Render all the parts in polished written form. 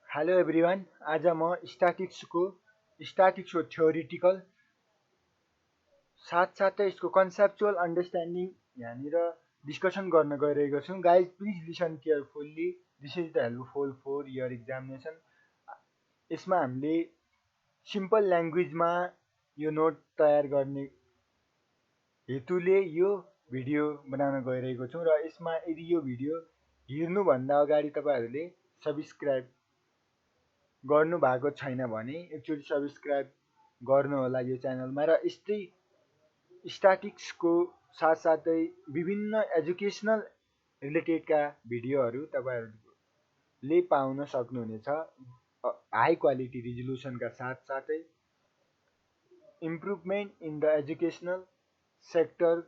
Hello everyone, आज म स्ट्याटिक्सको theoretical साथसाथै यसको कन्सेप्चुअल अन्डरस्ट्यान्डिङ यहाँनिर डिस्कसन गर्न गइरहेको छु। Guys please listen carefully, this is the helpful for your examination. यसमा हामीले सिम्पल ल्याङ्ग्वेजमा यो नोट तयार गर्ने हेतुले यो भिडियो बनाउन गइरहेको छु र यसमा यदि यो भिडियो हेर्नुभन्दा अगाडि तपाईँहरूले सब्सक्राइब गर्नु भएको छैन भने एकचोटि सब्सक्राइब गर्नुहोला यो च्यानलमा र यस्तै स्ट्याटिक्सको साथसाथै विभिन्न एजुकेसनल रिलेटेडका भिडियोहरू तपाईँहरूले पाउन सक्नुहुनेछ हाई क्वालिटी रिजोल्युसनका साथसाथै इम्प्रुभमेन्ट इन द एजुकेसनल सेक्टरको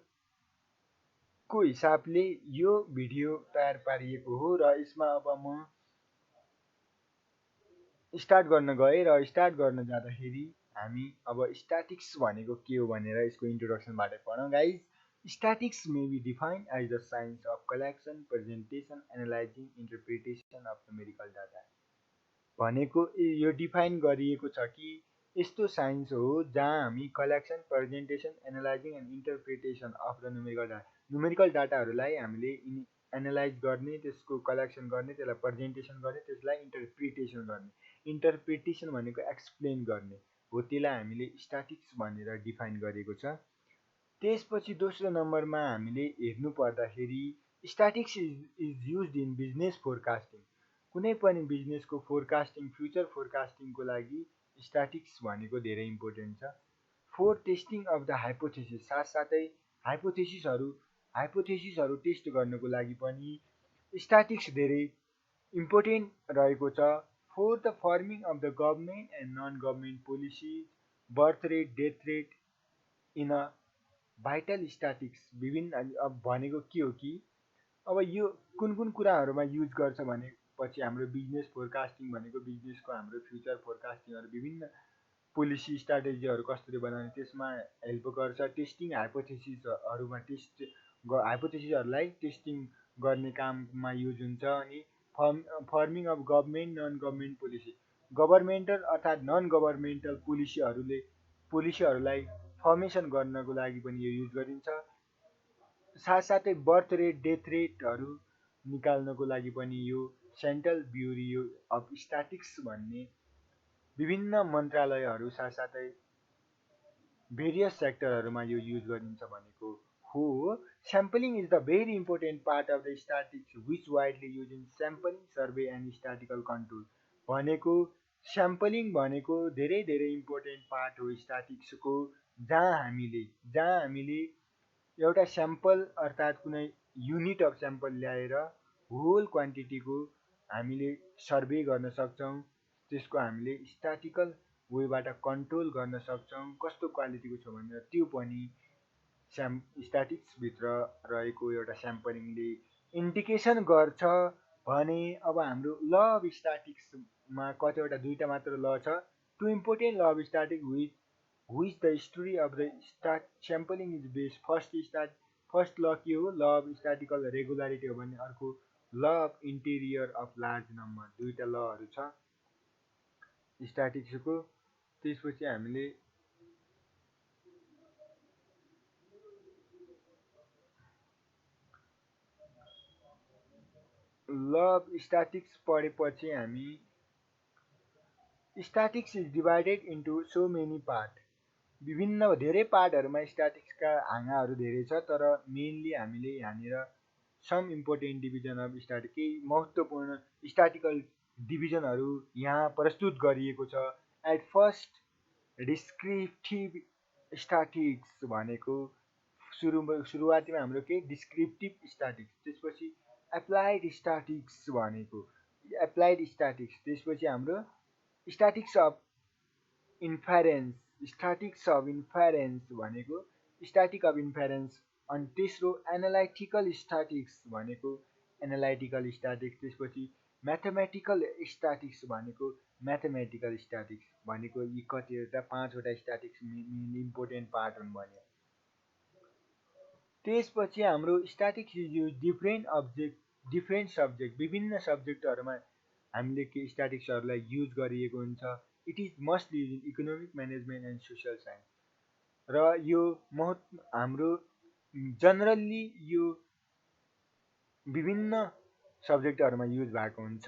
हिसाबले यो भिडियो तयार पारिएको हो र यसमा अब म स्टार्ट गर्न गएँ र स्टार्ट गर्न जाँदाखेरि हामी अब स्ट्याटिक्स भनेको के हो भनेर यसको इन्ट्रोडक्सनबाट पढौँ। Guys statistics may be defined as the science of collection, presentation, analysing, interpretation of numerical data भनेको यो डिफाइन गरिएको छ कि यस्तो साइन्स हो जहाँ हामी collection, presentation, analysing and interpretation of the numerical डाटाहरूलाई हामीले एनालाइज गर्ने, त्यसको कलेक्सन गर्ने, त्यसलाई प्रेजेन्टेसन गर्ने, त्यसलाई इन्टरप्रिटेसन गर्ने। इन्टरप्रिटेसन भनेको एक्सप्लेन गर्ने हो, त्यसलाई हामीले स्ट्याटिक्स भनेर डिफाइन गरेको छ। त्यसपछि दोस्रो नम्बरमा हामीले हेर्नु पर्दाखेरि statics is used in business forecasting. कुनै पनि बिजनेसको फोरकास्टिङ, फ्युचर फोरकास्टिङको लागि स्ट्याटिक्स भनेको धेरै इम्पोर्टेन्ट छ। Four testing of the hypothesis, साथसाथै हाइपोथेसिसहरू टेस्ट गर्नको लागि पनि स्ट्याटिक्स धेरै इम्पोर्टेन्ट रहेको छ। For the forming of the government and non government policy, birth rate, death rate in a vital statistics. विभिन्न अब भनेको के हो कि अब यो कुन कुन कुराहरूमा युज गर्छ भनेपछि हाम्रो बिजनेस फोरकास्टिङ भनेको बिजनेसको हाम्रो फ्युचर फोरकास्टिङहरू, विभिन्न पोलिसी स्ट्राटेजीहरू कसरी बनाउने त्यसमा हेल्प गर्छ। टेस्टिङ हाइपोथेसिसहरूमा हाइपोथेसिसहरूलाई टेस्टिङ गर्ने काममा युज हुन्छ। अनि forming of government non government policy, governmental अर्थात् नन गभर्मेन्टल पोलिसीहरूलाई फर्मेसन गर्नको लागि पनि यो युज गरिन्छ। साथसाथै बर्थ रेट, डेथ रेटहरू निकाल्नको लागि पनि यो सेन्ट्रल ब्युरो अफ स्ट्याटिक्स भन्ने विभिन्न मन्त्रालयहरू साथसाथै भेरियस सेक्टरहरूमा यो युज गरिन्छ भनेको हो। Sampling is the very important part of the statistics which widely use in sampling, survey and statistical control भनेको स्याम्पलिङ भनेको धेरै धेरै इम्पोर्टेन्ट पार्ट हो स्ट्याटिक्सको, जहाँ हामीले एउटा स्याम्पल अर्थात् कुनै युनिट अफ स्याम्पल ल्याएर होल क्वान्टिटीको हामीले सर्वे गर्न सक्छौँ। त्यसको हामीले स्ट्याटिकल वेबाट कन्ट्रोल गर्न सक्छौँ कस्तो क्वालिटीको छ भनेर। त्यो पनि स्ट्याटिक्सभित्र रहेको एउटा स्याम्पलिङले इन्डिकेसन गर्छ भने अब हाम्रो ल अफ स्ट्याटिक्समा कतिवटा दुईवटा मात्र ल छ। To important law of statics which the story of the sampling is based। First law के हो, ल अफ स्ट्याटिकल रेगुलारिटी हो भने अर्को law of interior of large number, दुईवटा लहरू छ स्ट्याटिक्सको। त्यसपछि हामीले ल अफ स्ट्याटिक्स पढेपछि हामी statics is divided into so many part, विभिन्न धेरै पार्टहरूमा स्ट्याटिक्सका हाँगाहरू धेरै छ, तर मेनली हामीले यहाँनिर some important division of statistics, केही महत्त्वपूर्ण स्ट्याटिकल डिभिजनहरू यहाँ प्रस्तुत गरिएको छ। एट फर्स्ट डिस्क्रिप्टिभ स्ट्याटिक्स भनेको सुरुवातीमा हाम्रो के डिस्क्रिप्टिभ स्ट्याटिक्स, त्यसपछि एप्लाइड स्ट्याटिक्स भनेको एप्लाइड स्ट्याटिक्स, त्यसपछि हाम्रो स्ट्याटिक्स अफ इन्फेरेन्स भनेको स्ट्याटिक अफ इन्फेरेन्स। अनि तेस्रो एनालाइटिकल स्ट्याटिक्स भनेको एनालाइटिकल स्ट्याटिक्स, त्यसपछि म्याथमेटिकल स्ट्याटिक्स भनेको म्याथमेटिकल स्ट्याटिक्स भनेको यी कतिवटा पाँचवटा स्ट्याटिक्स मेन इम्पोर्टेन्ट पार्ट हुन् भन्यो। त्यसपछि हाम्रो statics is use different subject, विभिन्न सब्जेक्टहरूमा हामीले के स्ट्याटिक्सहरूलाई युज गरिएको हुन्छ। It is must use in economic management and social science र यो हाम्रो जनरल्ली यो विभिन्न सब्जेक्टहरूमा युज भएको हुन्छ।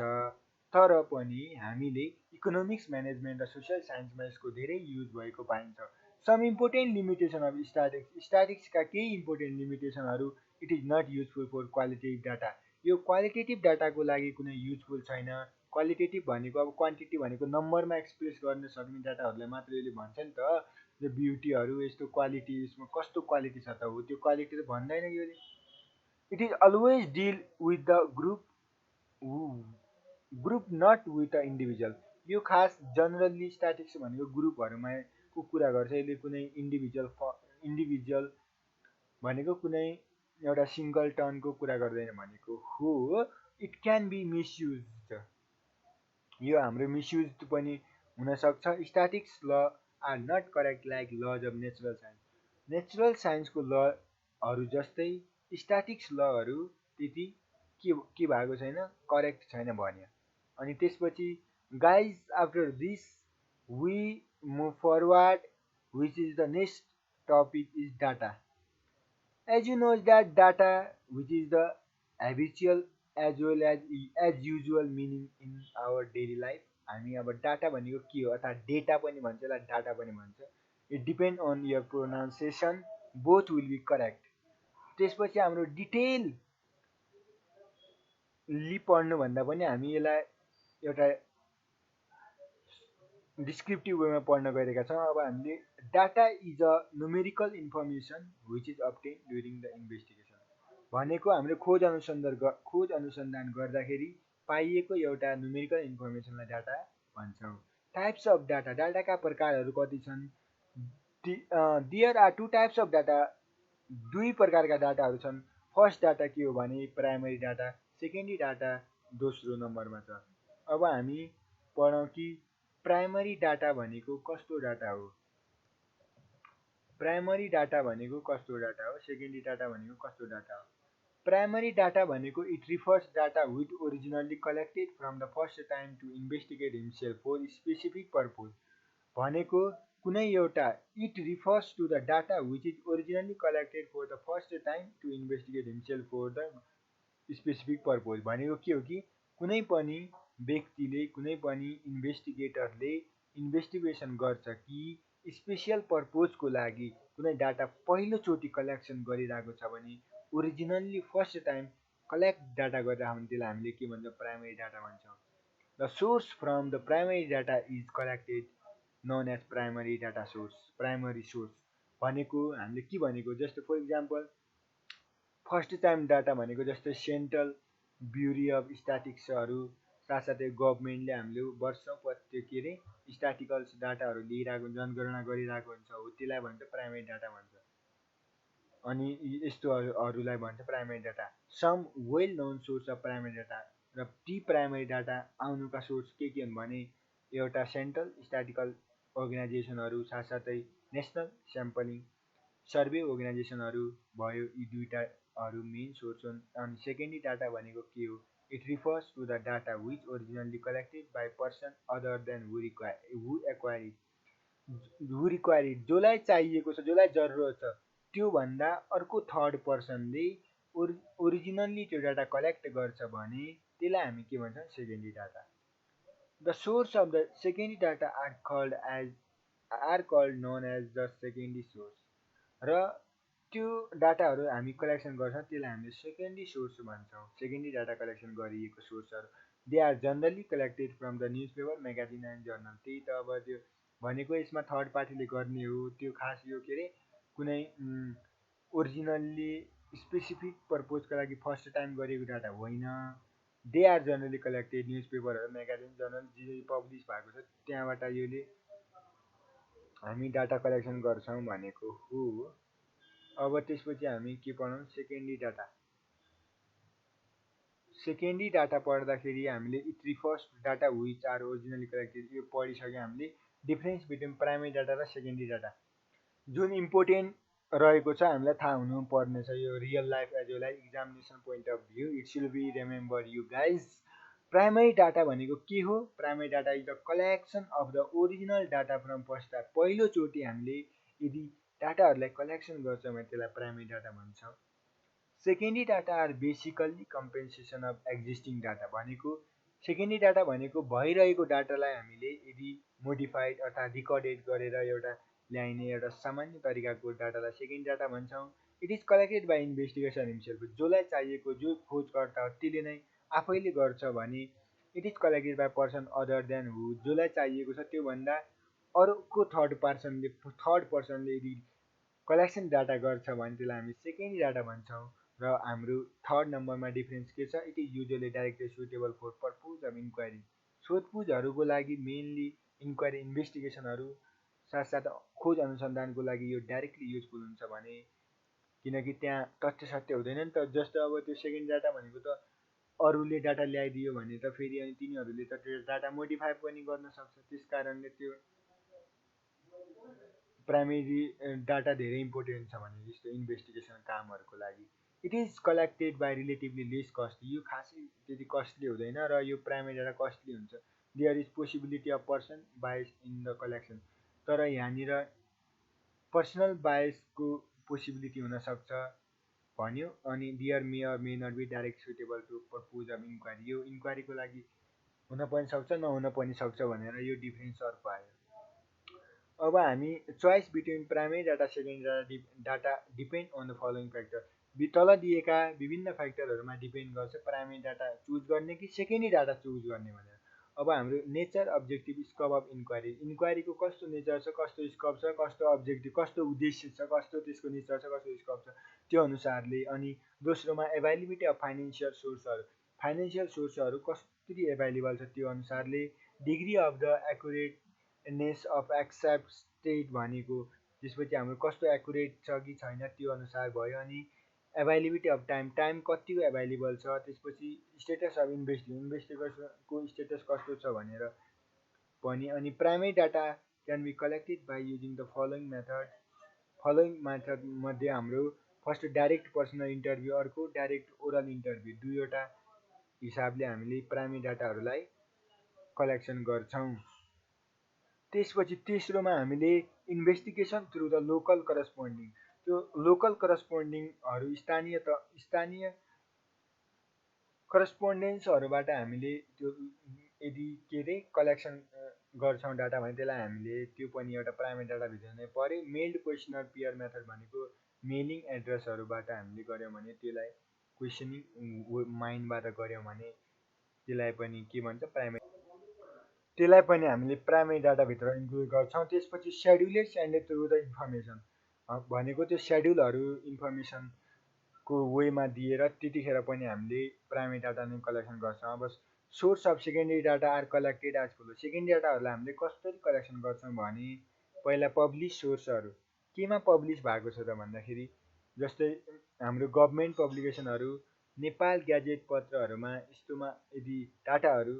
तर पनि हामीले इकोनोमिक्स म्यानेजमेन्ट र सोसियल साइन्समा यसको धेरै युज भएको पाइन्छ। सम इम्पोर्टेन्ट लिमिटेसन अफ स्ट्याटिक्सका केही इम्पोर्टेन्ट लिमिटेसनहरू। It is not useful for qualitative data. यो क्वालिटेटिभ डाटाको लागि कुनै युजफुल छैन। क्वालिटेटिभ भनेको अब क्वान्टिटी भनेको नम्बरमा एक्सप्रेस गर्न सक्ने डाटाहरूलाई मात्र यसले भन्छ नि त। यो ब्युटीहरू यस्तो क्वालिटी यसमा कस्तो क्वालिटी छ त हो त्यो क्वालिटी त भन्दैन यो। It is always deal with the group not with the individual. यो खास जनरल्ली स्ट्याटिक्स भनेको ग्रुपहरूमा को कुरा गर्छ। यसले कुनै इन्डिभिजुअल भनेको कुनै एउटा सिङ्गल टर्नको कुरा गर्दैन भनेको हो। It can be misuse. यो हाम्रो मिसयुज पनि हुनसक्छ। Statistics law are not correct like laws of natural science. Natural साइन्सको लहरू जस्तै स्ट्याटिक्स लहरू त्यति के भएको छैन, करेक्ट छैन भन्यो। अनि त्यसपछि guys after this we move forward which is the next topic is data. As you know that data which is the habitual as well as usual meaning in our daily life। हामी अब data भनेको के हो अथवा data पनि भन्छ यसलाई data पनि भन्छ। It depend on your pronunciation both will be correct. त्यसपछि हाम्रो डिटेलली पढ्नुभन्दा पनि हामी यसलाई एउटा डिस्क्रिप्टिभ वेमा पढ्न गइरहेका छौँ। अब हामीले data is a numerical information which is obtain during the investigation भनेको हामीले खोज अनुसन्धान गर्दाखेरि पाइएको एउटा न्युमेरिकल इन्फर्मेसनलाई डाटा भन्छौँ। Types of data. डाटाका प्रकारहरू कति छन्? There are two types of data. दुई प्रकारका डाटाहरू छन्। फर्स्ट डाटा के हो भने प्राइमरी डाटा, सेकेन्डरी डाटा दोस्रो नम्बरमा छ। अब हामी पढौँ कि प्राइमरी डाटा भनेको कस्तो डाटा हो, प्राइमरी डाटा भनेको कस्तो डाटा हो, सेकेन्डरी डाटा भनेको कस्तो डाटा हो। प्राइमरी डाटा भनेको it refers data with originally collected from the first time to investigate himself for specific purpose भनेको कुनै एउटा it refers to the data which is originally collected for the first time to investigate himself for the specific purpose भनेको के हो कि कुनै पनि व्यक्तिले कुनै पनि इन्भेस्टिगेटरले इन्भेस्टिगेसन गर्छ कि स्पेसियल पर्पोजको लागि कुनै डाटा पहिलोचोटि कलेक्सन गरिरहेको छ भने originally first time collect data गरिरहेको भने त्यसलाई हामीले के भन्छ? प्राइमरी डाटा भन्छौँ। The source from the primary data is collected known as primary data source. Primary source भनेको हामीले के भनेको जस्तो for example first time data भनेको जस्तै सेन्ट्रल ब्युरो अफ स्ट्याटिक्सहरू साथसाथै गभर्मेन्टले हामीले वर्षौँ त्यो के अरे स्ट्याटिकल्स डाटाहरू लिइरहेको जनगणना गरिरहेको हुन्छ हो त्यसलाई भन्छ प्राइमरी डाटा भन्छ। अनि यस्तोहरूलाई भन्छ primary data. Some well known source of primary data र ती प्राइमरी डाटा आउनुका सोर्स के हुन् भने एउटा सेन्ट्रल स्ट्याटिकल अर्गनाइजेसनहरू साथसाथै नेसनल स्याम्पलिङ सर्वे अर्गनाइजेसनहरू भयो। यी दुईटाहरू मेन सोर्स हुन्। अनि सेकेन्डरी डाटा भनेको के हो? It refers to the data which originally collected by person other than who acquire it. जसलाई चाहिएको छ, जसलाई जरुरत छ त्योभन्दा अर्को थर्ड पर्सनले ओरिजिनल्ली त्यो डाटा कलेक्ट गर्छ भने त्यसलाई हामी के भन्छौँ? Secondary data. The source of the secondary data are called known as the secondary source. र त्यो डाटाहरू हामी कलेक्सन गर्छौँ त्यसलाई हामीले सेकेन्डरी सोर्स भन्छौँ। सेकेन्डरी डाटा कलेक्सन गरिएको सोर्सहरू they are generally collected from the newspaper magazine and journal. त्यही त अब त्यो भनेको यसमा थर्ड पार्टीले गर्ने हो। त्यो खास यो के अरे कुनै ओरिजिनल्ली स्पेसिफिक पर्पोजको लागि फर्स्ट टाइम गरेको डाटा होइन। They are generally collected news पेपरहरू म्यागाजिन जर्नल जे पब्लिस भएको छ त्यहाँबाट योले हामी डाटा कलेक्सन गर्छौँ भनेको हो। अब त्यसपछि हामी के पढौँ? Secondary data. सेकेन्डरी डाटा पढ्दाखेरि हामीले it refers data which are originally collected. यो पढिसक्यो हामीले डिफ्रेन्स बिट्विन प्राइमरी डाटा र सेकेन्डरी डाटा जुन इम्पोर्टेन्ट रहेको छ हामीलाई थाहा हुनुपर्ने छ। यो real life as well as examination point of view it should be remember you guys. Primary data भनेको के हो? Primary data is the collection of the original data from first time. पहिलोचोटि हामीले यदि डाटाहरूलाई कलेक्सन गर्छौँ भने त्यसलाई प्राइमरी डाटा भन्छौँ। Secondary data are basically compensation of existing data भनेको सेकेन्डरी डाटा भनेको भइरहेको डाटालाई हामीले यदि मोडिफाइड अर्थात् रिकर्डेड गरेर एउटा ल्याइने एउटा सामान्य तरिकाको डाटालाई सेकेन्डरी डाटा भन्छौँ। It is collected by investigation himself. जसलाई चाहिएको जो खोजकर्ता हो त्यसले नै आफैले गर्छ भने it is collected by person other than who. जसलाई चाहिएको छ त्योभन्दा अर्को थर्ड पर्सनले यदि कलेक्सन डाटा गर्छ भने त्यसलाई हामी सेकेन्डरी डाटा भन्छौँ। र हाम्रो थर्ड नम्बरमा डिफरेन्स के छ? It is usually directly suitable for purpose of enquiry. सोधपुछहरूको लागि मेनली इन्क्वायरी इन्भेस्टिगेसनहरू साथसाथ खोज अनुसन्धानको लागि यो डाइरेक्टली युजफुल हुन्छ भने किनकि त्यहाँ तथ्य सत्य हुँदैन नि त। जस्तो अब त्यो सेकेन्ड डाटा भनेको त अरूले डाटा ल्याइदियो भने त फेरि अनि तिनीहरूले त त्यो डाटा मोडिफाई पनि गर्न सक्छ। त्यस कारणले त्यो प्राइमेरी डाटा धेरै इम्पोर्टेन्ट छ भने जस्तो इन्भेस्टिगेसन कामहरूको लागि। It is collected by relatively less costly. यो खासै त्यति कस्टली हुँदैन र यो प्राइमेरी डाटा कस्टली हुन्छ। There is possibility of person bias in the collection. तर यहाँनिर पर्सनल बायसको पोसिबिलिटी हुनसक्छ भन्यो। अनि there may or may not be direct suitable to purpose of inquiry. यो इन्क्वायरीको लागि हुन पनि सक्छ नहुन पनि सक्छ भनेर यो डिफरेन्स अर्को आयो। अब हामी choice between primary data secondary data depend on the following factor. तल दिएका विभिन्न फ्याक्टरहरूमा डिपेन्ड गर्छ प्राइमेरी डाटा चुज गर्ने कि सेकेन्डरी डाटा चुज गर्ने भनेर। अब हाम्रो nature objective scope of enquiry. इन्क्वायरीको कस्तो नेचर छ, कस्तो स्कोप छ, कस्तो अब्जेक्टिभ, कस्तो उद्देश्य छ, कस्तो त्यसको नेचर छ, कस्तो स्कोप छ त्यो अनुसारले। अनि दोस्रोमा एभाइलेबिलिटी अफ फाइनेन्सियल सोर्सहरू। फाइनेन्सियल सोर्सहरू कसरी एभाइलेबल छ त्यो अनुसारले। Degree of the accurateness of accepted भनेको त्यसपछि हाम्रो कस्तो एक्युरेट छ कि छैन त्यो अनुसार भयो। अनि एभाइलेबिलिटी अफ टाइम कतिको एभाइलेबल छ। त्यसपछि स्टेटस अफ इन्भेस्टिगेसनको स्टेटस कस्तो छ भनेर पनि। अनि primary data can be collected by using the following method मध्ये हाम्रो फर्स्ट डाइरेक्ट पर्सनल इन्टरभ्यू, अर्को डाइरेक्ट ओरल इन्टरभ्यू। दुईवटा हिसाबले हामीले प्राइमेरी डाटाहरूलाई कलेक्सन गर्छौँ। त्यसपछि तेस्रोमा हामीले investigation through the local corresponding. त्यो लोकल करस्पोन्डिङहरू स्थानीय करस्पोन्डेन्सहरूबाट हामीले त्यो यदि के अरे कलेक्सन गर्छौँ डाटा भने त्यसलाई हामीले त्यो पनि एउटा प्राइमेरी डाटाभित्र नै पऱ्यो। मेल्ड क्वेसनर पेयर मेथड भनेको मेलिङ एड्रेसहरूबाट हामीले गऱ्यौँ भने त्यसलाई क्वेसनिङ माइन्डबाट गऱ्यौँ भने त्यसलाई पनि के भन्छ प्राइमेरी, त्यसलाई पनि हामीले प्राइमेरी डाटाभित्र इन्क्लुड गर्छौँ। त्यसपछि सेड्युलेड सेन्डेड थ्रु द इन्फर्मेसन भनेको त्यो सेड्युलहरू इन्फर्मेसनको वेमा दिएर त्यतिखेर पनि हामीले प्राइमेरी डाटा नै कलेक्सन गर्छौँ। अब source of secondary data are collected as follow. Secondary डाटाहरूलाई हामीले कसरी कलेक्सन गर्छौँ भने पहिला पब्लिस सोर्सहरू केमा पब्लिस भएको छ त भन्दाखेरि जस्तै हाम्रो गभर्मेन्ट पब्लिकेसनहरू, नेपाल ग्याजेट पत्रहरूमा यस्तोमा यदि डाटाहरू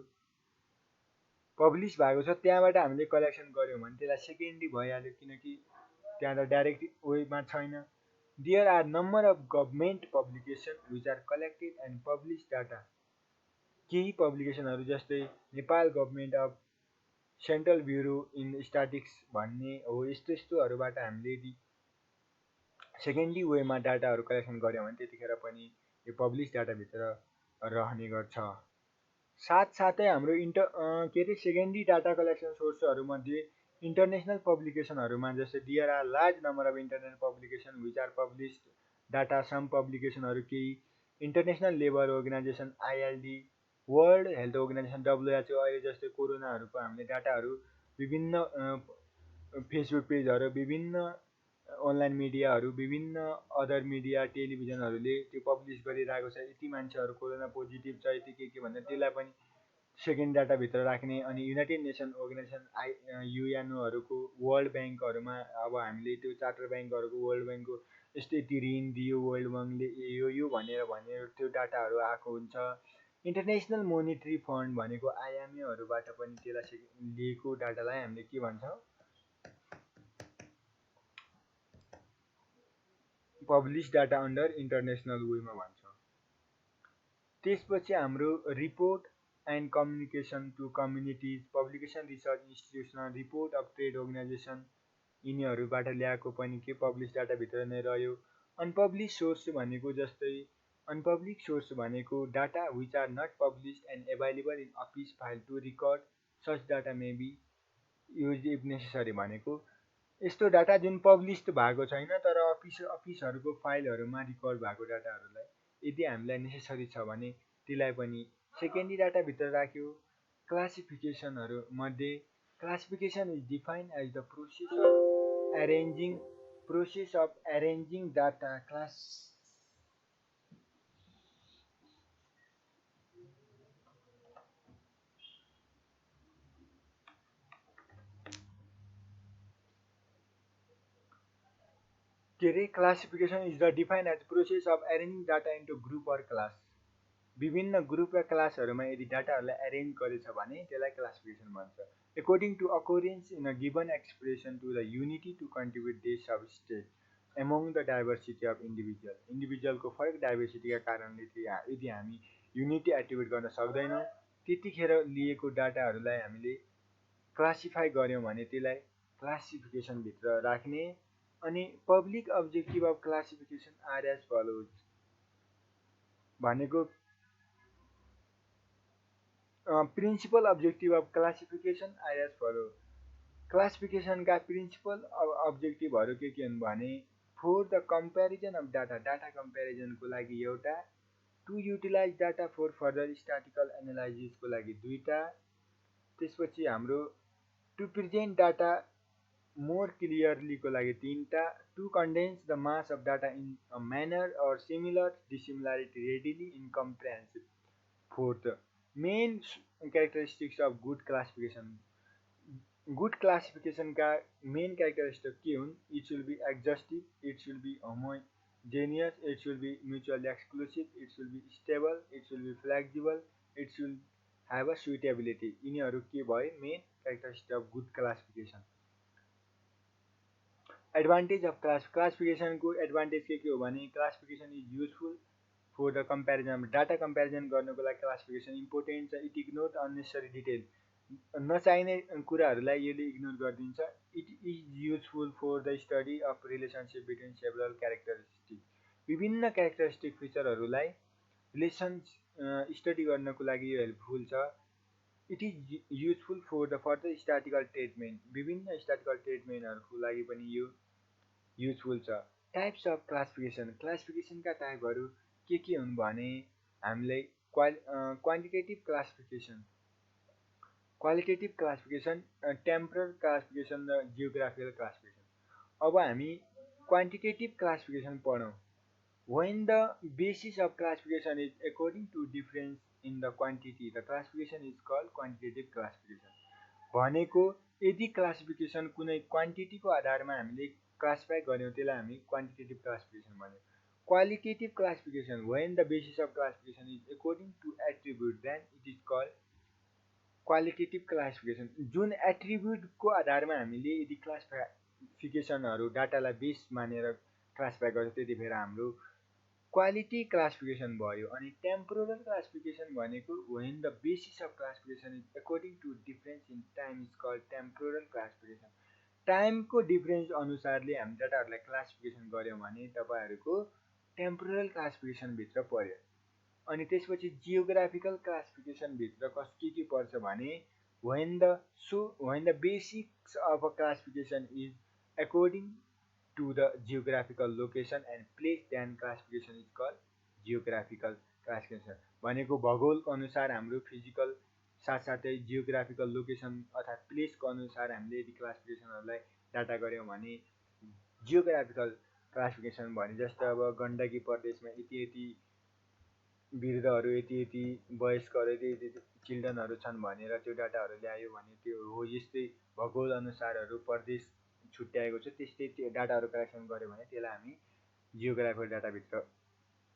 पब्लिस भएको छ त्यहाँबाट हामीले कलेक्सन गऱ्यौँ भने त्यसलाई सेकेन्डरी भइहाल्यो किनकि त्यहाँ त डाइरेक्ट वेमा छैन। There are number of government publication which are collected and publish data. केही पब्लिकेसनहरू जस्तै Nepal government of central bureau in statistics भन्ने हो, यस्तोहरूबाट हामीले यदि सेकेन्डरी वेमा डाटाहरू कलेक्सन गऱ्यौँ भने त्यतिखेर पनि यो पब्लिस डाटाभित्र रहने गर्छ। साथसाथै हाम्रो के अरे सेकेन्डरी डाटा कलेक्सन सोर्सहरूमध्ये इन्टरनेसनल पब्लिकेसनहरूमा जस्तै there are large number of international publication which are published data. Some पब्लिकेसनहरू केही international labour organisation ILO, world health organisation WHO, अहिले जस्तै कोरोनाहरूको हामीले डाटाहरू विभिन्न फेसबुक पेजहरू, विभिन्न अनलाइन मिडियाहरू, विभिन्न अदर मिडिया टेलिभिजनहरूले त्यो पब्लिस गरिरहेको छ। यति मान्छेहरू कोरोना पोजिटिभ छ यति के भन्दा त्यसलाई पनि सेकेन्ड डाटाभित्र राख्ने। अनि युनाइटेड नेसन अर्गनाइजेसन युएनओहरूको, वर्ल्ड ब्याङ्कहरूमा अब हामीले त्यो चार्टर ब्याङ्कहरूको, वर्ल्ड ब्याङ्कको यस्तो यति ऋण दियो वर्ल्ड ब्याङ्कले यो भनेर त्यो डाटाहरू आएको हुन्छ। इन्टरनेसनल मोनिटरी फन्ड भनेको IMFहरूबाट पनि त्यसलाई लिएको डाटालाई हामीले के भन्छौँ पब्लिस डाटा अन्डर इन्टरनेसनल वेमा भन्छौँ। त्यसपछि हाम्रो report and communication to communities, publication, research, institutional, report of trade organization, यिनीहरूबाट ल्याएको पनि के पब्लिस डाटाभित्र नै रह्यो। अनपब्लिक सोर्स भनेको जस्तै अनपब्लिक सोर्स भनेको data which are not published and available in office file to record such data may be use if necessary भनेको यस्तो डाटा जुन पब्लिस्ड भएको छैन तर अफिसहरूको फाइलहरूमा रिकर्ड भएको डाटाहरूलाई यदि हामीलाई नेसेसरी छ भने त्यसलाई पनि सेकेन्डरी डाटाभित्र राख्यो। क्लासिफिकेसनहरू मध्ये classification is defined as the process of arranging data class classification is the defined as process of arranging data into group or class. विभिन्न ग्रुप र क्लासहरूमा यदि डाटाहरूलाई एरेन्ज गरेछ भने त्यसलाई क्लासिफिकेसन भन्छ। According to occurrence in a given expression to the unity to contribute this substate among the diversity of individual. Individual को फरक डाइभर्सिटी का कारणले यदि हामी युनिटी एट्रिब्युट गर्न सक्दैनौँ त्यतिखेर लिएको डाटाहरूलाई हामीले क्लासिफाई गर्यौँ भने त्यसलाई क्लासिफिकेसन भित्र राख्ने। अनि public objective of classification are as follows भनेको principal objective of classification are as follow. क्लासिफिकेसनका प्रिन्सिपल अब्जेक्टिभहरू के हुन् भने for the comparison of data, data कम्पेरिजनको लागि एउटा, to utilize data for further statical एनालाइसिसको लागि दुईटा, त्यसपछि हाम्रो टु प्रेजेन्ट डाटा मोर क्लियरलीको लागि तीनटा, to condense the mass of data in a manner or similar dissimilarity readily incomprehensive. Fourth main characteristics of good classification. Good classification का main characteristic के हुन्? It should be exhaustive, it should be homogeneous, it should be mutually exclusive, it should be stable, it should be flexible, it should have a suitability. यिनीहरू के भए main characteristic of good classification. Advantage of क्लासिफिकेसनको advantage के हो भने classification is useful for the comparison. Data comparison गर्नको लागि classification important छ। इट इग्नोर अननेसेसरी डिटेल, नचाहिने कुराहरूलाई यसले इग्नोर गरिदिन्छ। It is useful for the study of relationship between several characteristic. विभिन्न क्यारेक्टरिस्टिक फिचरहरूलाई रिलेसन स्टडी गर्नको लागि यो हेल्पफुल छ। It is useful for the further statical treatment, विभिन्न स्ट्याटिकल ट्रिटमेन्टहरूको लागि पनि यो युजफुल छ। टाइप्स अफ क्लासिफिकेसन, क्लासिफिकेसनका टाइपहरू के हुन् भने हामीलाई quantitative classification, qualitative classification, temporal classification र जियोग्राफिकल क्लासिफिकेसन। अब हामी क्वान्टिटेटिभ क्लासिफिकेसन पढौँ। When the basis of classification is according to difference in the quantity, the classification is called quantitative classification. भनेको यदि क्लासिफिकेसन कुनै क्वान्टिटीको आधारमा हामीले क्लासिफाई गर्यौँ त्यसलाई हामी क्वान्टिटेटिभ क्लासिफिकेसन भन्यौँ। Qualitative classification, when the basis of classification is according to attribute, then it is called qualitative classification. जुन एट्रिब्युटको आधारमा हामीले यदि क्लासिफिकेसनहरू डाटालाई बेस मानेर क्लासिफाई गर्छ त्यतिखेर हाम्रो क्वालिटी क्लासिफिकेसन भयो। अनि टेम्पोरल क्लासिफिकेसन भनेको when the basis of classification is according to difference in time is called temporal classification. टाइमको डिफरेन्स अनुसारले हामी डाटाहरूलाई क्लासिफिकेसन गर्यौँ भने तपाईँहरूको टेम्पोरल क्लासिफिकेसनभित्र पर्यो। अनि त्यसपछि जियोग्राफिकल क्लासिफिकेसनभित्र के पर्छ भने when the basics of a classification is according to the geographical location and place, then classification is called geographical classification। भनेको भूगोलको अनुसार हाम्रो फिजिकल साथसाथै जियोग्राफिकल लोकेसन अर्थात् प्लेसको अनुसार हामीले यदि क्लासिफिकेसनहरूलाई डाटा गऱ्यौँ भने जियोग्राफिकल क्लासिफिकेसन भने जस्तै अब गण्डकी प्रदेशमा यति वृद्धहरू यति वयस्कहरू यति चिल्ड्रनहरू छन् भनेर त्यो डाटाहरू ल्यायो भने त्यो हो जस्तै भूगोल अनुसारहरू प्रदेश छुट्याएको छ त्यस्तै त्यो डाटाहरू कलेक्सन गर्यो भने त्यसलाई हामी जियोग्राफिकल डाटाभित्र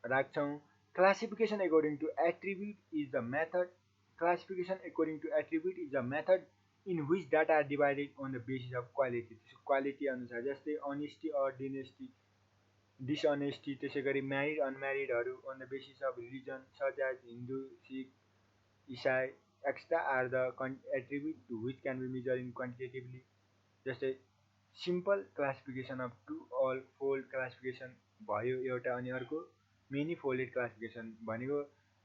राख्छौँ। Classification according to attribute is the method, classification according to attribute is the method in which data are divided on the basis of quality. Quality अनुसार जस्तै अनेस्टी अर डिसअनेस्टी, त्यसै गरी म्यारिड अनम्यारिडहरू on the basis of religion such as Hindu, Sikh, Isai extra are the attribute to which can be measured in quantitatively. जस्तै simple classification of two all fold classification भयो एउटा, अनि अर्को मेनी फोल्डेड क्लासिफिकेसन भनेको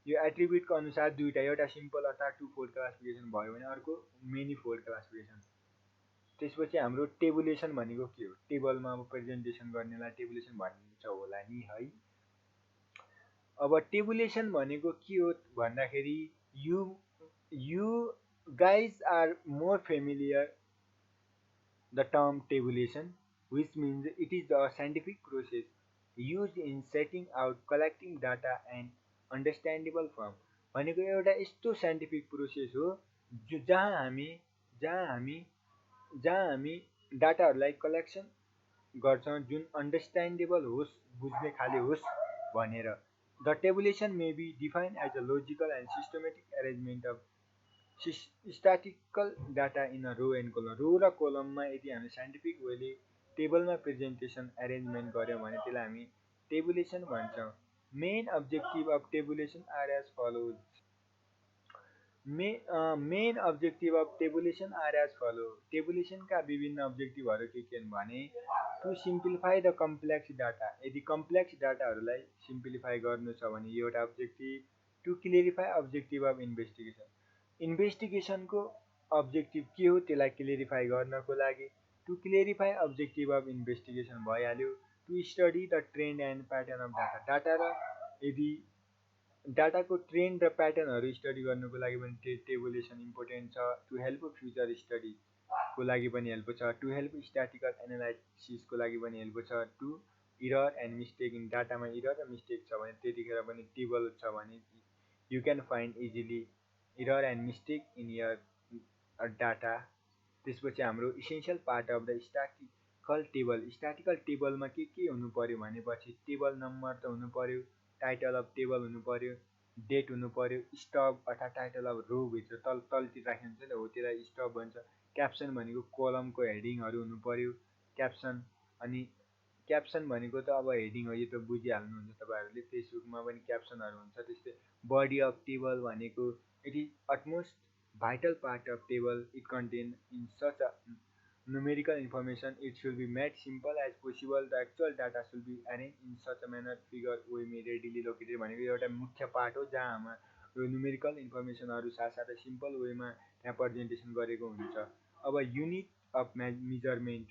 यो एट्रिब्युटको अनुसार दुईवटा, एउटा सिम्पल अर्थात् टु फोल्ड क्लासिफिकेसन भयो भने अर्को मेनी फोल्ड क्लासिफिकेसन। त्यसपछि हाम्रो टेबुलेसन भनेको के हो? टेबलमा अब प्रेजेन्टेसन गर्नेलाई टेबुलेसन भनिन्छ होला नि है। अब टेबुलेसन भनेको के हो भन्दाखेरि you you guys are more familiar the term tabulation, which means it is the scientific process used in setting out collecting data and understandable form। भनेको एउटा यस्तो साइन्टिफिक प्रोसेस हो जहाँ हामी डाटाहरूलाई कलेक्सन गर्छौँ जुन अन्डरस्ट्यान्डेबल होस्, बुझ्ने खाले होस् भनेर। The tabulation may be defined as a logical and systematic arrangement of statical data in a row and column. Row र कोलममा यदि हामी साइन्टिफिक वेले टेबलमा प्रेजेन्टेसन एरेन्जमेन्ट गऱ्यौँ भने त्यसलाई हामी टेबुलेसन भन्छौँ। Main objective of tabulation are as follows. Main objective of tabulation are as follow. टेबुलेसनका विभिन्न अब्जेक्टिभहरू के भने to simplify the complex data. यदि कम्प्लेक्स डाटाहरूलाई सिम्प्लिफाई गर्नु छ भने यो एउटा objective. To clarify objective of investigation. इन्भेस्टिगेसनको अब्जेक्टिभ के हो त्यसलाई क्लियरिफाई गर्नको लागि to clarify objective of investigation भइहाल्यो। To study the trend and pattern of data. Data र यदि डाटाको ट्रेन्ड र प्याटर्नहरू स्टडी गर्नुको लागि पनि टेबुलेसन इम्पोर्टेन्ट छ। टु हेल्प फ्युचर स्टडीको लागि पनि हेल्प छ। टु हेल्प स्ट्याटिकल एनालाइसिसको लागि पनि हेल्प छ। To error and mistake in डाटामा इरर र मिस्टेक छ भने त्यतिखेर पनि टेबल छ भने you can find easily error and mistake in your data. त्यसपछि हाम्रो essential part of the statical table. Statical टेबलमा के हुनु पर्यो भनेपछि टेबल नम्बर त हुनु पर्यो, टाइटल अफ टेबल हुनु पर्यो, डेट हुनु पर्यो, स्टब अर्थात् टाइटल अफ रो भित्र तलतिर राखिन्छ नि हो त्यसलाई स्टब भन्छ। क्याप्सन भनेको कोलमको हेडिङहरू हुनु पर्यो क्याप्सन। अनि क्याप्सन भनेको त अब हेडिङ हो, यो त बुझिहाल्नुहुन्छ तपाईँहरूले। फेसबुकमा पनि क्याप्सनहरू हुन्छ त्यस्तै। बडी अफ टेबल भनेको it is utmost vital part of table. It contain in such a numerical information it should be made simple as possible। the actual data should be arranged in such a manner figure we may readily locate it। भनेको एउटा मुख्य part हो जहाँ हाम्रो numerical इन्फर्मेसनहरू साथसाथै simple वेमा त्यहाँ presentation गरेको हुन्छ। अब युनिट अफ मेजरमेन्ट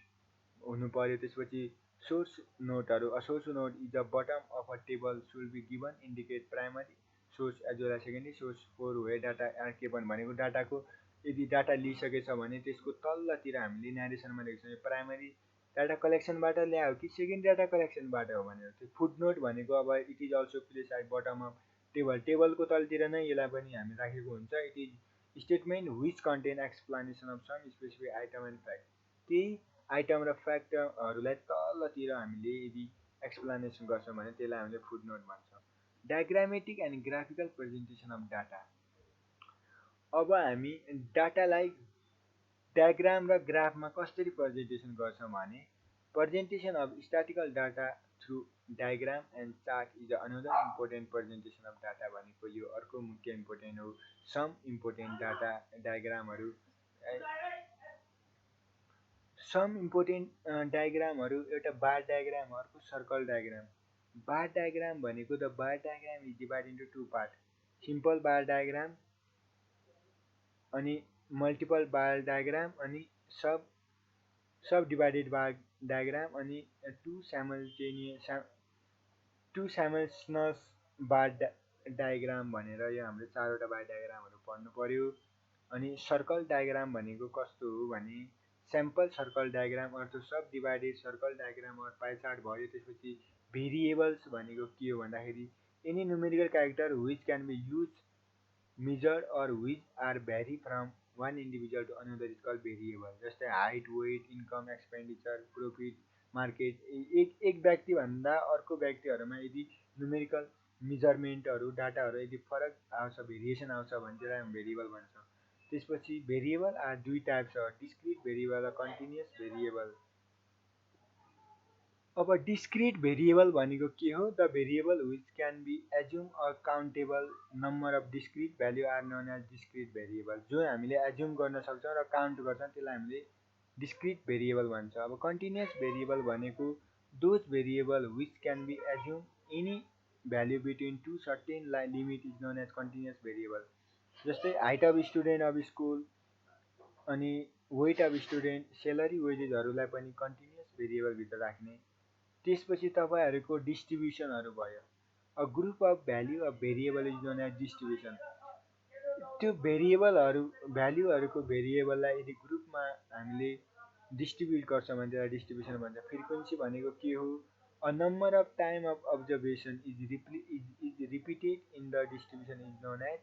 हुनु पर्यो। त्यसपछि सोर्स नोटहरू। A source note is the bottom of a table should be given indicate primary source as well as secondary source for way data are given. भनेको डाटाको यदि डाटा लिइसकेछ भने त्यसको तल्लोतिर हामीले न्यारेसनमा लेख्छौँ यो प्राइमरी डाटा कलेक्सनबाट ल्यायो कि सेकेन्ड डाटा कलेक्सनबाट हो भनेर। त्यो फुटनोट भनेको अब it is also place at bottom of table. टेबलको तलतिर नै यसलाई पनि हामी राखेको हुन्छ। It is statement which contain explanation of some specific item and fact. Item आइटम र फ्याक्टहरूलाई तलतिर हामीले यदि एक्सप्लानेसन गर्छौँ भने त्यसलाई हामीले फुटनोट भन्छौँ। Diagrammatic and graphical presentation of data. अब हामी डाटालाई डायग्राम र ग्राफमा कसरी प्रेजेन्टेसन गर्छौँ भने presentation of statical data through diagram and chart is another important presentation of data. भनेको यो अर्को मुख्य इम्पोर्टेन्ट हो। सम इम्पोर्टेन्ट डाटा डायग्रामहरू एउटा बार डायग्राम हो, अर्को सर्कल डायग्राम। बार डायग्राम भनेको the bar diagram is divide into two part. Simple bar diagram अनि मल्टिपल बार डायग्राम अनि सब डिभाइडेड बार डायग्राम अनि टु साइमल्टेनियस बार डायग्राम भनेर यो हामीले चारवटा बार डायग्रामहरू पढ्नु पर्यो। अनि सर्कल डायग्राम भनेको कस्तो हो भने स्याम्पल सर्कल डायग्राम अर्थो subdivided circle diagram or pie chart भयो। त्यसपछि भेरिएबल्स भनेको के हो भन्दाखेरि any numerical character which can be use measured or which are vary from one individual to another is called variable। जस्तै height, weight, income, expenditure, profit, market. एक व्यक्ति भन्दा अर्को व्यक्तिहरूमा यदि न्युमेरिकल मेजरमेन्टहरू डाटाहरू यदि फरक आउँछ, भेरिएसन आउँछ भने त्यसलाई हामी भेरिएबल भन्छौँ। त्यसपछि भेरिएबल दुई टाइप्स छ, डिस्क्रिट भेरिएबल र कन्टिन्युअस भेरिएबल। अब डिस्क्रिट भेरिएबल भनेको के हो? The variable which can be assume a countable number of discrete value are known as discrete variable. जो हामीले एज्युम गर्न सक्छौँ र काउन्ट गर्छौँ त्यसलाई हामीले डिस्क्रिट भेरिएबल भन्छ। अब कन्टिन्युअस भेरिएबल भनेको those variable which can be assume any value between two certain limit is known as continuous variable. जस्तै height of student of school अनि वेट अफ स्टुडेन्ट, सेलरी, वेजेसहरूलाई पनि कन्टिन्युअस भेरिएबलभित्र राख्ने। त्यसपछि तपाईँहरूको डिस्ट्रिब्युसनहरू भयो। A group of value of variable is known as distribution. त्यो भेरिएबलहरू भ्याल्युहरूको भेरिएबललाई यदि ग्रुपमा हामीले डिस्ट्रिब्युट गर्छौँ भने त्यसलाई डिस्ट्रिब्युसन भन्छ। फ्रिक्वेन्सी भनेको के हो? A number of time of observation is repeated in the distribution is known as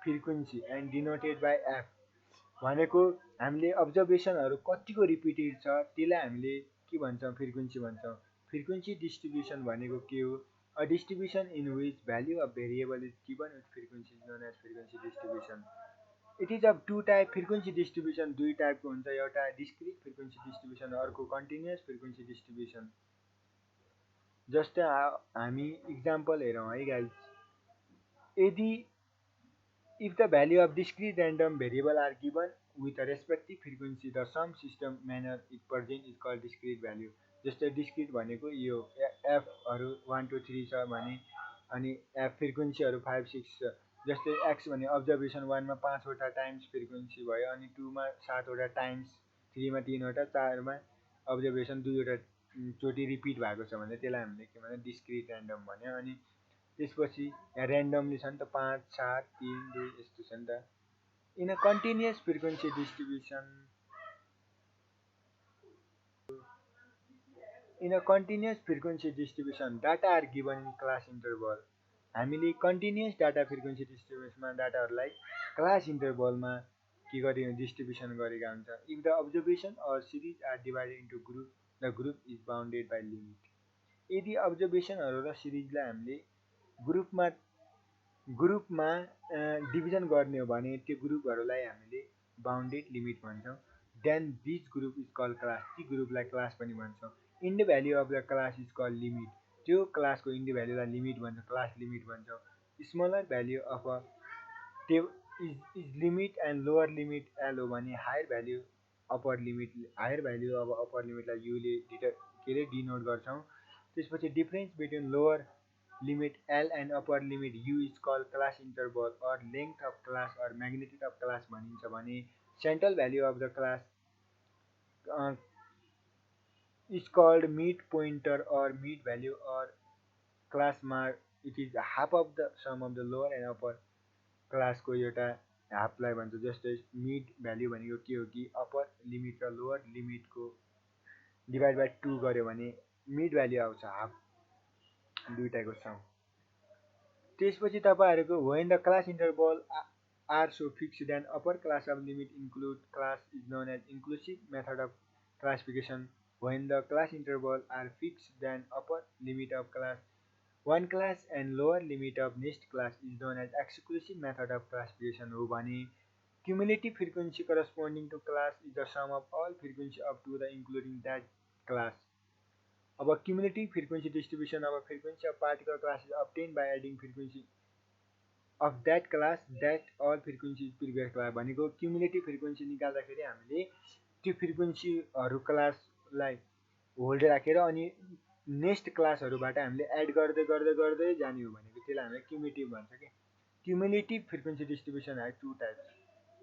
frequency and denoted by F. भनेको हामीले अब्जर्भेसनहरू कतिको रिपिटेड छ त्यसलाई हामीले के भन्छौँ? फ्रिक्वेन्सी भन्छौँ। फ्रिक्वेन्सी डिस्ट्रिब्युसन भनेको के हो? A distribution in which value of variable is given with frequency is known as frequency distribution. It is of two type. Frequency distribution दुई टाइपको हुन्छ, एउटा डिस्क्रिट फ्रिक्वेन्सी डिस्ट्रिब्युसन, अर्को कन्टिन्युअस फ्रिक्वेन्सी डिस्ट्रिब्युसन। जस्तै हामी इक्जाम्पल हेरौँ है गाइज। यदि if the value of discrete random variable are given with a respective frequency, the sum system manner it present is called discrete value। जस्तै discrete भनेको यो एफहरू 1 2 3 छ भने अनि एफ फ्रिक्वेन्सीहरू 5 6 छ। जस्तै एक्स भने अब्जर्भेसन 1 मा 5 वटा टाइम्स फ्रिक्वेन्सी भयो, अनि 2 मा 7 वटा टाइम्स, 3 मा 3 वटा, 4 मा अब्जर्भेसन 2 वटा चोटि रिपिट भएको छ भने त्यसलाई हामीले के भन्यो? डिस्क्रिट ऱ्यान्डम भन्यो। अनि त्यसपछि ऱ्यान्डमली छ नि त, 5 7 3 2 यस्तो छ नि त। In a continuous frequency distribution, in a continuous frequency distribution data are given in class interval. हामीले कन्टिन्युअस डाटा फ्रिक्वेन्सी डिस्ट्रिब्युसनमा डाटाहरूलाई क्लास इन्टरभलमा के गरे डिस्ट्रिब्युसन गरेका हुन्छ। If the observation or series are divided into group, the group is bounded by limit. यदि अब्जर्भेसनहरू र सिरिजलाई हामीले ग्रुपमा डिभिजन गर्ने हो भने त्यो ग्रुपहरूलाई हामीले बाउन्डेड लिमिट भन्छौँ। Then this group is call class. ती ग्रुपलाई क्लास पनि भन्छौँ। End value of the class is call limit. त्यो क्लासको इन्ड भ्याल्युलाई लिमिट भन्छ, क्लास लिमिट भन्छौँ। Smaller value of a is limit and lower limit L हो भने higher value upper limit, higher value अब अप्पर लिमिटलाई युले के अरे डिनोट गर्छौँ। त्यसपछि difference between lower limit L and upper limit U is called class interval or length of class or magnitude of class भनिन्छ भने central value of the class is called mid pointer or mid value or class mark. It is half of the sum of the lower and upper class को एउटा हाफलाई भन्छ। जस्तै mid value भनेको के हो कि अप्पर लिमिट र lower लिमिटको divide by 2 गर्यो भने मिड भ्याल्यु आउँछ, हाफ दुईटाको सम। त्यसपछि तपाईँहरूको when the class interval are so fixed then upper class of limit include class is known as inclusive method of classification। when the class interval are fixed then upper limit of class one class and lower limit of next class is known as exclusive method of classification हो भने cumulative frequency corresponding to class is the sum of all frequency up to the including that class। अब cumulative frequency distribution of a frequency of particular class is obtained by adding frequency of that class that all frequency is previous class। भनेको cumulative frequency निकाल्दाखेरि हामीले त्यो फ्रिक्वेन्सीहरू क्लासलाई hold राखेर अनि next क्लासहरूबाट हामीले add गर्दै गर्दै गर्दै जाने हो भनेको त्यसलाई हामीले क्युमुलेटिभ भन्छ के। क्युमुलेटिभ फ्रिक्वेन्सी डिस्ट्रिब्युसन है two types.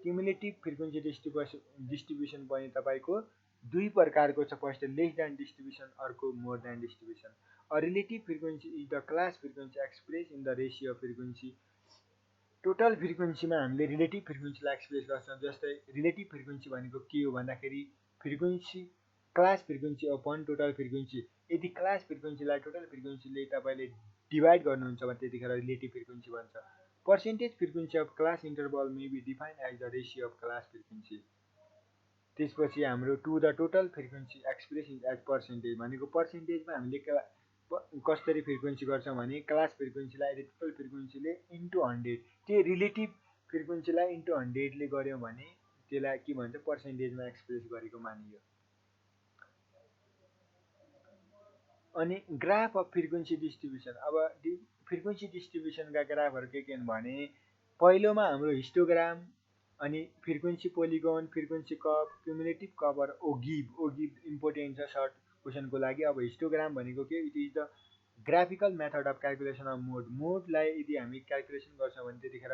Cumulative frequency distribution पनि तपाईँको दुई प्रकारको छ। फर्स्ट लेस देन डिस्ट्रिब्युसन, अर्को more than distribution. A relative frequency is the class frequency express in the ratio of frequency. Total फ्रिक्वेन्सीमा हामीले रिलेटिभ फ्रिक्वेन्सीलाई एक्सप्रेस गर्छौँ। जस्तै रिलेटिभ फ्रिक्वेन्सी भनेको के हो भन्दाखेरि frequency class frequency upon total frequency. यदि क्लास फ्रिक्वेन्सीलाई टोटल फ्रिक्वेन्सीले तपाईँले डिभाइड गर्नुहुन्छ भने त्यतिखेर रिलेटिभ फ्रिक्वेन्सी भन्छ। Percentage frequency of class interval may be defined as the ratio of class frequency. त्यसपछि हाम्रो to the total frequency express as percentage भनेको पर्सेन्टेजमा हामीले कसरी फ्रिक्वेन्सी गर्छौँ भने क्लास फ्रिक्वेन्सीलाई टोटल फ्रिक्वेन्सीले इन्टु 100, त्यो रिलेटिभ फ्रिक्वेन्सीलाई इन्टु 100ले गऱ्यौँ भने त्यसलाई के भन्छ? पर्सेन्टेजमा एक्सप्रेस गरेको मानियो। अनि ग्राफ अफ फ्रिक्वेन्सी डिस्ट्रिब्युसन, अब फ्रिक्वेन्सी डिस्ट्रिब्युसनका ग्राफहरू के हुन् भने पहिलोमा हाम्रो हिस्टोग्राम, अनि frequency पोलिगोन, frequency curve, cumulative curve र ओगिभ। ओगिभ इम्पोर्टेन्ट छ सर्ट क्वेसनको लागि। अब हिस्टोग्राम भनेको के, it is the graphical method of calculation of mode. मोडलाई यदि हामी क्यालकुलेसन गर्छौँ भने त्यतिखेर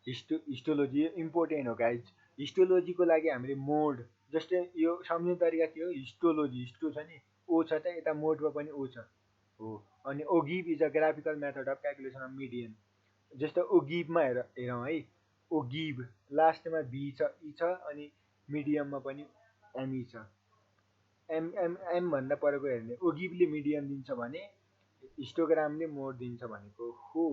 हिस्टोलोजी इम्पोर्टेन्ट हो गाइज। हिस्टोलोजीको लागि हामीले मोड, जस्तै यो सम्झने तरिका के हो, हिस्टोलोजी, हिस्टो छ नि, ओ छ त यता मोडमा पनि ओ छ हो। अनि ogive is a graphical method of calculation of median. जस्तो ओगिभमा हेरौँ है, ओगिभ लास्टमा बी छ, ई छ, अनि मिडियममा पनि एमई छ। एम भन्दा परेको हेर्ने, ओगिभले मिडियन दिन्छ भने हिस्टोग्रामले मोड दिन्छ भनेको हो।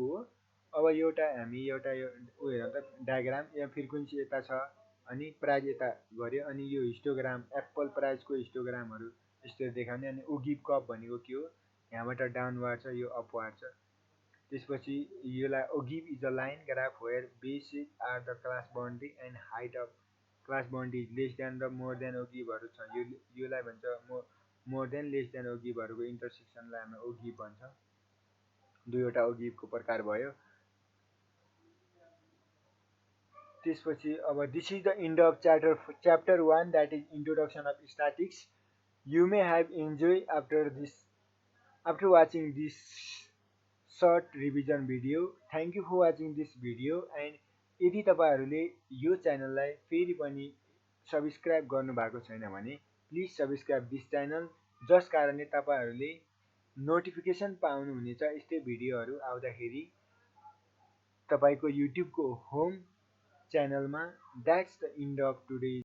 अब हामी एउटा ऊ हेरौँ त डायग्राम। यहाँ फ्रिक्वेन्सी यता छ अनि प्राइज यता गऱ्यो, अनि यो हिस्टोग्राम एप्पल प्राइजको हिस्टोग्रामहरू यस्तो देखाउने। अनि ओगिभ कप भनेको के हो, यहाँबाट डाउनवार्ड छ, यो अपवार्ड छ। त्यसपछि योलाई ogive is a line graph where basis are the class boundary and height of class boundary is less than र मोर देन ओगिभहरू छ। योलाई भन्छ मोर देन लेस देन ओगिभहरूको इन्टरसेक्सनलाई हामी ओगिभ भन्छ। दुईवटा ओगिभको प्रकार भयो। त्यसपछि अब this is the end of chapter 1 that is introduction of statics. You may have enjoy after watching this short revision video. Thank you for watching this video. And यदि तपाईँहरूले यो च्यानललाई फेरि पनि सब्सक्राइब गर्नुभएको छैन भने प्लिज सब्सक्राइब दिस च्यानल, जस कारणले तपाईँहरूले नोटिफिकेसन पाउनुहुनेछ यस्तै भिडियोहरू आउँदाखेरि तपाईँको युट्युबको होम च्यानलमा। That's the end of today.